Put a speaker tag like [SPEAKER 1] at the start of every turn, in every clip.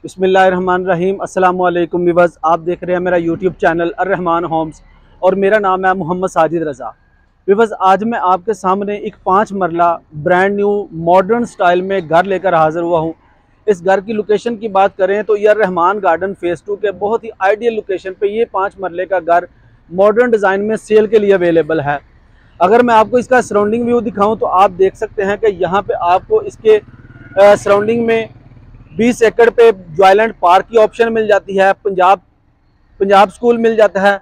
[SPEAKER 1] बिस्मिल्लाहिर्रहमानिर्रहीम। अस्सलाम वालेकुम व्यूअर्स, आप देख रहे हैं मेरा यूट्यूब चैनल अर्रहमान होम्स और मेरा नाम है मोहम्मद साजिद रज़ा। व्यूअर्स, आज मैं आपके सामने एक 5 मरला ब्रांड न्यू मॉडर्न स्टाइल में घर लेकर हाज़िर हुआ हूँ। इस घर की लोकेशन की बात करें तो ये रहमान गार्डन फेज़ 2 के बहुत ही आइडियल लोकेशन पे ये 5 मरले का घर मॉडर्न डिज़ाइन में सेल के लिए अवेलेबल है। अगर मैं आपको इसका सराउंडिंग व्यू दिखाऊं तो आप देख सकते हैं कि यहाँ पे आपको इसके सराउंडिंग में 20 एकड़ पे जॉयलैंड पार्क की ऑप्शन मिल जाती है, पंजाब स्कूल मिल जाता है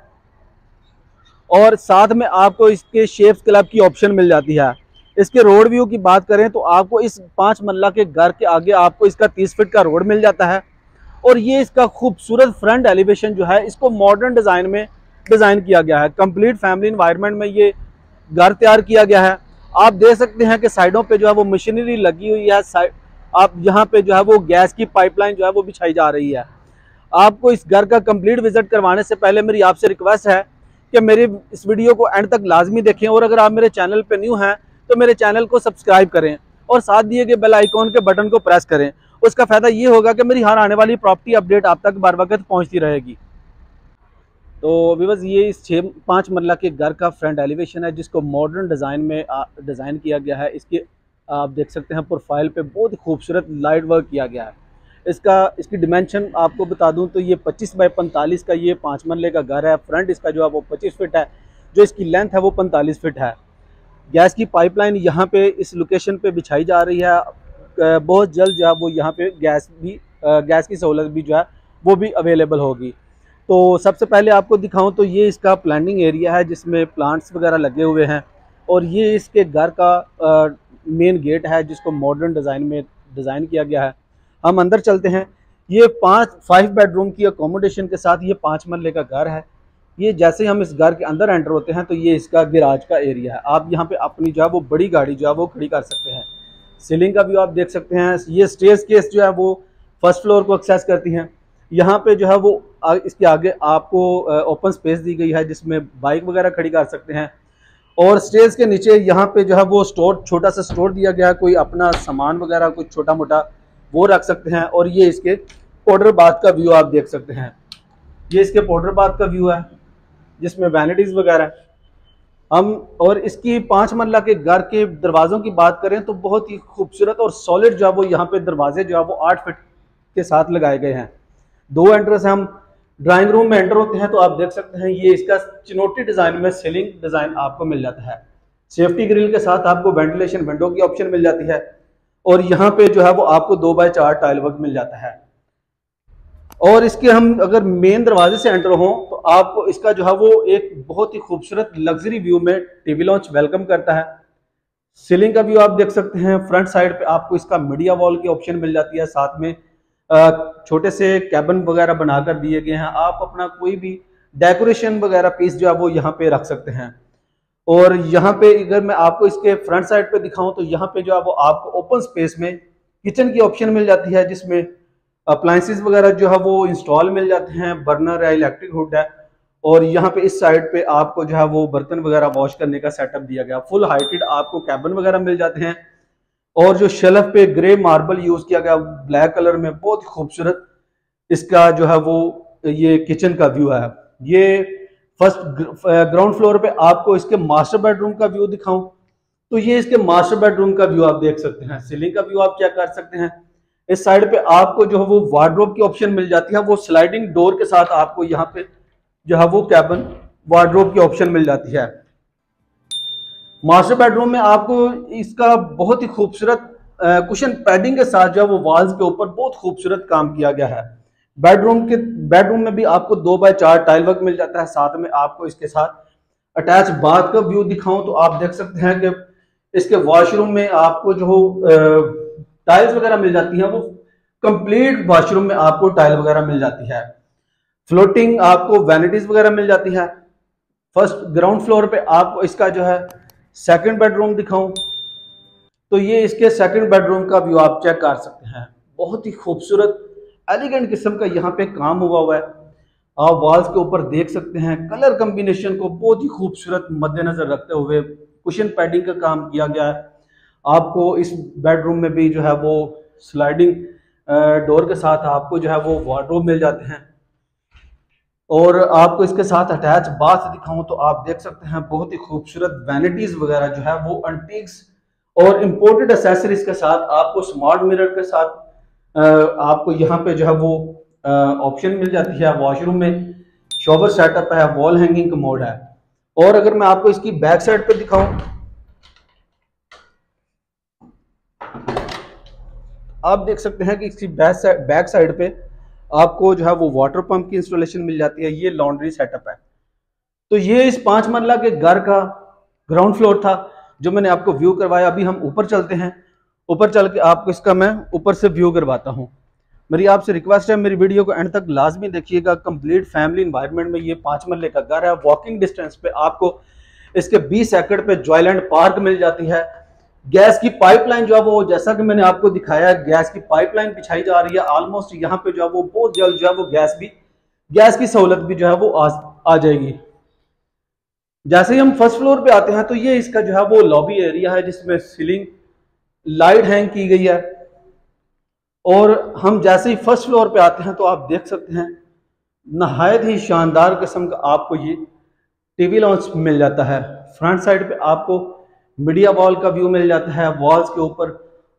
[SPEAKER 1] और साथ में आपको इसके शेफ्स क्लब की ऑप्शन मिल जाती है। इसके रोड व्यू की बात करें तो आपको इस 5 मरला के घर के आगे आपको इसका 30 फीट का रोड मिल जाता है और ये इसका खूबसूरत फ्रंट एलिवेशन जो है इसको मॉडर्न डिज़ाइन में डिज़ाइन किया गया है। कंप्लीट फैमिली इन्वायरमेंट में ये घर तैयार किया गया है। आप देख सकते हैं कि साइडों पे जो है वो मशीनरी लगी हुई है। आप यहाँ पे जो है वो गैस की पाइपलाइन जो है वो बिछाई जा रही है। आपको इस घर का कंप्लीट विजिट करवाने से पहले मेरी आपसे रिक्वेस्ट है कि मेरी इस वीडियो को एंड तक लाजमी देखें और अगर आप मेरे चैनल पे न्यू हैं तो मेरे चैनल को सब्सक्राइब करें और साथ दिए गए बेल आइकॉन के बटन को प्रेस करें। उसका फ़ायदा ये होगा कि मेरी हर आने वाली प्रॉपर्टी अपडेट आप तक बार वक्त पहुँचती रहेगी। तो व्यूअर्स, ये इस 5 मरला के घर का फ्रंट एलिवेशन है जिसको मॉडर्न डिज़ाइन में डिज़ाइन किया गया है। इसकी आप देख सकते हैं प्रोफाइल पे बहुत ही खूबसूरत लाइट वर्क किया गया है। इसकी डिमेंशन आपको बता दूं तो ये 25 बाई 45 का ये 5 मरले का घर है। फ्रंट इसका जो है वो 25 फीट है, जो इसकी लेंथ है वो 45 फीट है। गैस की पाइपलाइन यहाँ पे इस लोकेशन पे बिछाई जा रही है। बहुत जल्द जो है वो यहाँ पे गैस की सहूलत भी जो है वो भी अवेलेबल होगी। तो सबसे पहले आपको दिखाऊं तो ये इसका प्लानिंग एरिया है जिसमें प्लांट्स वगैरह लगे हुए हैं और ये इसके घर का मेन गेट है जिसको मॉडर्न डिज़ाइन में डिज़ाइन किया गया है। हम अंदर चलते हैं। ये 5 बेडरूम की अकोमोडेशन के साथ ये 5 मरले का घर है। ये जैसे ही हम इस घर के अंदर एंटर होते हैं तो ये इसका गैराज का एरिया है। आप यहाँ पे अपनी जो है वो बड़ी गाड़ी जो है वो खड़ी कर सकते हैं। सीलिंग का व्यू आप देख सकते हैं। ये स्टेयर्स केस जो है वो फर्स्ट फ्लोर को एक्सेस करती हैं। यहाँ पे जो है वो इसके आगे आपको ओपन स्पेस दी गई है जिसमें बाइक वगैरह खड़ी कर सकते हैं और स्टेज के नीचे यहाँ पे जो है वो स्टोर, छोटा सा स्टोर दिया गया है। कोई अपना सामान वगैरह कुछ छोटा मोटा वो रख सकते हैं। और ये इसके पाउडर बाथ का व्यू आप देख सकते हैं। ये इसके पाउडर बाथ का व्यू है जिसमें वैनिटीज वगैरह हम। और इसकी 5 मरला के घर के दरवाज़ों की बात करें तो बहुत ही खूबसूरत और सॉलिड जो है वो यहाँ पे दरवाजे जो है वो 8 फीट के साथ लगाए गए हैं। 2 एंट्रेंस हम ड्राइंग रूम में एंटर होते हैं तो आप देख सकते हैं ये इसका चिनोटी डिज़ाइन में सीलिंग डिज़ाइन आपको मिल जाता है। सेफ्टी ग्रिल के साथ आपको वेंटिलेशन विंडो की ऑप्शन मिल जाती है और यहाँ पे जो है वो आपको 2x4 टाइल वर्क मिल जाता है। और इसके हम अगर मेन दरवाजे से एंटर हों तो आपको इसका जो है वो एक बहुत ही खूबसूरत लग्जरी व्यू में टीवी लॉन्च वेलकम करता है। सीलिंग का व्यू आप देख सकते हैं। फ्रंट साइड पे आपको इसका मीडिया वॉल की ऑप्शन मिल जाती है। साथ में छोटे से कैबिन वगैरह बनाकर दिए गए हैं। आप अपना कोई भी डेकोरेशन वगैरह पीस जो है वो यहाँ पे रख सकते हैं। और यहाँ पे अगर मैं आपको इसके फ्रंट साइड पे दिखाऊं तो यहाँ पे जो है वो आपको ओपन स्पेस में किचन की ऑप्शन मिल जाती है जिसमें अप्लायंसेस वगैरह जो है वो इंस्टॉल मिल जाते हैं। बर्नर है, इलेक्ट्रिक हुड है और यहाँ पे इस साइड पे आपको जो है वो बर्तन वगैरह वॉश करने का सेटअप दिया गया। फुल हाइटेड आपको कैबिन वगैरह मिल जाते हैं और जो शेल्फ पे ग्रे मार्बल यूज किया गया ब्लैक कलर में, बहुत खूबसूरत इसका जो है वो ये किचन का व्यू है। ये फर्स्ट ग्राउंड फ्लोर पे आपको इसके मास्टर बेडरूम का व्यू दिखाऊं तो ये इसके मास्टर बेडरूम का व्यू आप देख सकते हैं। सीलिंग का व्यू आप चेक कर सकते हैं। इस साइड पे आपको जो है वो वार्डरोब की ऑप्शन मिल जाती है। वो स्लाइडिंग डोर के साथ आपको यहाँ पे जो है वो कैबिन वार्डरोब की ऑप्शन मिल जाती है। मास्टर बेडरूम में आपको इसका बहुत ही खूबसूरत कुशन पैडिंग के साथ जो है वो वॉल्स के ऊपर बहुत खूबसूरत काम किया गया है। बेडरूम में भी आपको 2x4 टाइल वर्क मिल जाता है। साथ में आपको इसके साथ अटैच बाथ का व्यू दिखाऊं तो आप देख सकते हैं कि इसके वॉशरूम में आपको जो टाइल्स वगैरह मिल जाती हैं वो कंप्लीट वॉशरूम में आपको टाइल वगैरह मिल जाती है। फ्लोटिंग आपको वैनिटीज वगैरह मिल जाती है। फर्स्ट ग्राउंड फ्लोर पे आपको इसका जो है सेकंड बेडरूम दिखाऊं तो ये इसके सेकंड बेडरूम का व्यू आप चेक कर सकते हैं। बहुत ही खूबसूरत एलिगेंट किस्म का यहाँ पे काम हुआ है। आप वॉल्स के ऊपर देख सकते हैं। कलर कम्बिनेशन को बहुत ही खूबसूरत मद्देनजर रखते हुए कुशन पैडिंग का काम किया गया है। आपको इस बेडरूम में भी जो है वो स्लाइडिंग डोर के साथ आपको जो है वो वार्डरोब मिल जाते हैं। और आपको इसके साथ अटैच बाथ दिखाऊं तो आप देख सकते हैं बहुत ही खूबसूरत वैनिटीज वगैरह जो है वो एंटीक्स और इम्पोर्टेड एसेसरीज के साथ आपको स्मार्ट मिरर के साथ आपको यहाँ पे जो है वो ऑप्शन मिल जाती है। वॉशरूम में शॉवर सेटअप है, वॉल हैंगिंग कमोड है। और अगर मैं आपको इसकी बैक साइड पे दिखाऊं, आप देख सकते हैं कि इसकी बैक साइड पे आपको जो है वो वाटर पंप की इंस्टॉलेशन मिल जाती है। ये लॉन्ड्री सेटअप है। तो ये इस 5 मरला के घर का ग्राउंड फ्लोर था जो मैंने आपको व्यू करवाया। अभी हम ऊपर चलते हैं, ऊपर चल के आपको इसका मैं ऊपर से व्यू करवाता हूँ। मेरी आपसे रिक्वेस्ट है, मेरी वीडियो को एंड तक लाजमी देखिएगा। कंप्लीट फैमिली इन्वायरमेंट में ये 5 मरले का घर है। वॉकिंग डिस्टेंस पे आपको इसके 20 एकड़ पे जॉयलैंड पार्क मिल जाती है। गैस की पाइपलाइन जो है वो, जैसा कि मैंने आपको दिखाया, गैस की पाइपलाइन बिछाई जा रही है। ऑलमोस्ट यहाँ पे जो है वो बहुत जल्द जो है वो गैस की सहूलत भी जो है वो आ जाएगी। जैसे ही हम फर्स्ट फ्लोर पे आते हैं तो ये इसका जो है वो लॉबी एरिया है जिसमें सीलिंग लाइट हैंग की गई है। और हम जैसे ही फर्स्ट फ्लोर पे आते हैं तो आप देख सकते हैं नहायत ही शानदार किस्म का आपको ये टीवी लॉन्च मिल जाता है। फ्रंट साइड पे आपको मीडिया वॉल का व्यू मिल जाता है। वॉल्स के ऊपर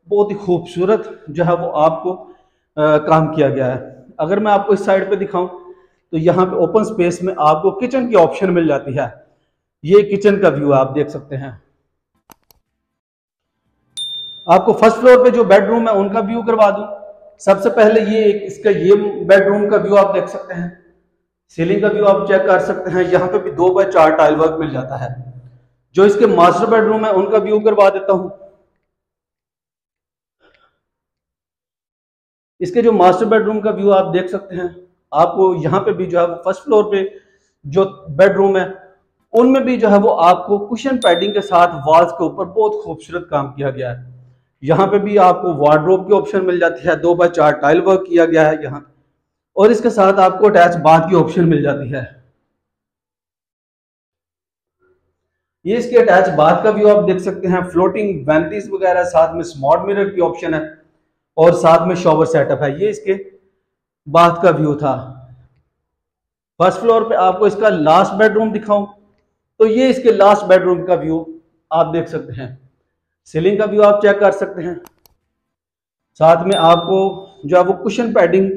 [SPEAKER 1] बहुत ही खूबसूरत जो है वो आपको काम किया गया है। अगर मैं आपको इस साइड पे दिखाऊं तो यहाँ पे ओपन स्पेस में आपको किचन की ऑप्शन मिल जाती है। ये किचन का व्यू आप देख सकते हैं। आपको फर्स्ट फ्लोर पे जो बेडरूम है उनका व्यू करवा दूं। सबसे पहले इसका ये बेडरूम का व्यू आप देख सकते हैं। सीलिंग का व्यू आप चेक कर सकते हैं। यहाँ पे भी 2x4 टाइल वर्क मिल जाता है। जो इसके मास्टर बेडरूम है उनका व्यू करवा देता हूं। इसके जो मास्टर बेडरूम का व्यू आप देख सकते हैं। आपको यहाँ पे भी जो है वो फर्स्ट फ्लोर पे जो बेडरूम है उनमें भी जो है वो आपको कुशन पैडिंग के साथ वॉल्स के ऊपर बहुत खूबसूरत काम किया गया है। यहाँ पे भी आपको वार्डरोब की ऑप्शन मिल जाती है। 2x4 टाइल वर्क किया गया है यहाँ। और इसके साथ आपको अटैच बाथ की ऑप्शन मिल जाती है। ये इसके अटैच बाथ का व्यू आप देख सकते हैं। फ्लोटिंग वैनिटीज वगैरह, साथ में स्मार्ट मिरर की ऑप्शन है और साथ में शॉवर सेटअप है। ये इसके बाथ का व्यू था। फर्स्ट फ्लोर पे आपको इसका लास्ट बेडरूम दिखाऊं तो ये इसके लास्ट बेडरूम का व्यू आप देख सकते हैं। सीलिंग का व्यू आप चेक कर सकते हैं। साथ में आपको जो है वो कुशन पैडिंग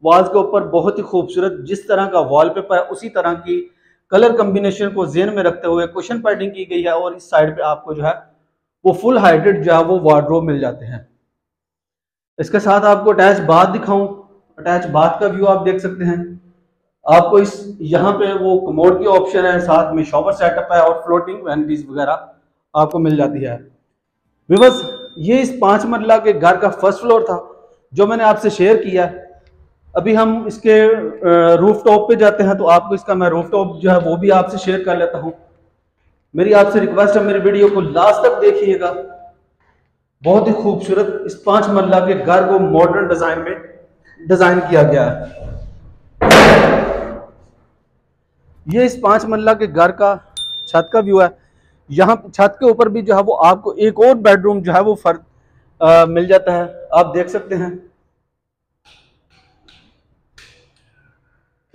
[SPEAKER 1] वॉल्स के ऊपर बहुत ही खूबसूरत, जिस तरह का वॉलपेपर है उसी तरह की कलर कॉम्बिनेशन को ज़हन में रखते हुए कुशन पैडिंग की गई है। और इस साइड पे आपको जो है वो फुल हाइटेड जो है वो वार्डरोब मिल जाते हैं। इसके साथ आपको अटैच बाथ दिखाऊं। अटैच बाथ का व्यू आप देख सकते हैं। आपको इस यहाँ पे वो कमोड की ऑप्शन है, साथ में शॉवर सेटअप है और फ्लोटिंग वैनिटीज वगैरह आपको मिल जाती है। व्यूअर्स, ये इस 5 मरला के घर का फर्स्ट फ्लोर था जो मैंने आपसे शेयर किया। अभी हम इसके रूफ टॉप पे जाते हैं तो आपको इसका मैं रूफ टॉप जो है वो भी आपसे शेयर कर लेता हूँ। मेरी आपसे रिक्वेस्ट है, मेरी वीडियो को लास्ट तक देखिएगा। बहुत ही खूबसूरत इस 5 मरला के घर को मॉडर्न डिजाइन में डिजाइन किया गया है। ये इस 5 मरला के घर का छत का व्यू है। यहाँ छत के ऊपर भी जो है वो आपको एक और बेडरूम जो है वो मिल जाता है। आप देख सकते हैं।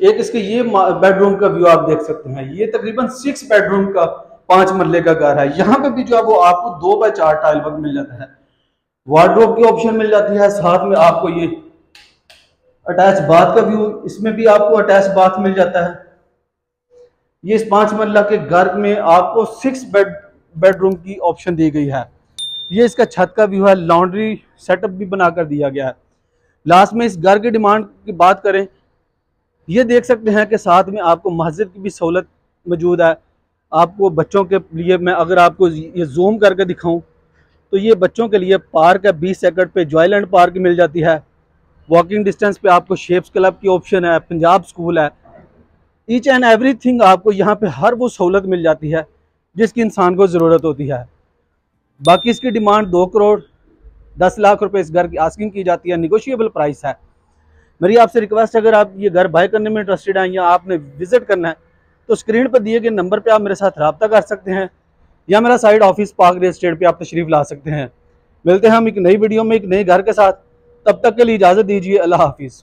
[SPEAKER 1] एक इसके ये बेडरूम का व्यू आप देख सकते हैं। ये तकरीबन 6 बेडरूम का 5 मरले का घर है। यहाँ पे भी जो है वो आपको 2x4 टाइल वर्क मिल जाता है। वार्डरोब की ऑप्शन मिल जाती है। साथ में आपको ये अटैच बाथ का व्यू, इसमें भी आपको अटैच बाथ मिल जाता है। ये इस 5 मरला के घर में आपको 6 बेडरूम की ऑप्शन दी गई है। ये इसका छत का व्यू है। लॉन्ड्री सेटअप भी बनाकर दिया गया है। लास्ट में इस घर की डिमांड की बात करें, ये देख सकते हैं कि साथ में आपको मस्जिद की भी सहूलत मौजूद है। आपको बच्चों के लिए मैं अगर आपको ये जूम करके दिखाऊं तो ये बच्चों के लिए पार्क है। 20 एकड़ पे जॉयलैंड पार्क मिल जाती है। वॉकिंग डिस्टेंस पे आपको शेप्स क्लब की ऑप्शन है, पंजाब स्कूल है। ईच एंड एवरीथिंग आपको यहाँ पे हर वो सहूलत मिल जाती है जिसकी इंसान को ज़रूरत होती है। बाकी इसकी डिमांड 2 करोड़ 10 लाख रुपए इस घर की आस्किंग की जाती है। निगोशिएबल प्राइस है। मेरी आपसे रिक्वेस्ट है, अगर आप ये घर बाय करने में इंटरेस्टेड हैं या आपने विजिट करना है तो स्क्रीन पर दिए गए नंबर पे आप मेरे साथ रब्ता कर सकते हैं या मेरा side office park real estate पे आप तशरीफ़ ला सकते हैं। मिलते हैं हम एक नई वीडियो में एक नए घर के साथ। तब तक के लिए इजाज़त दीजिए। अल्लाह हाफिज़।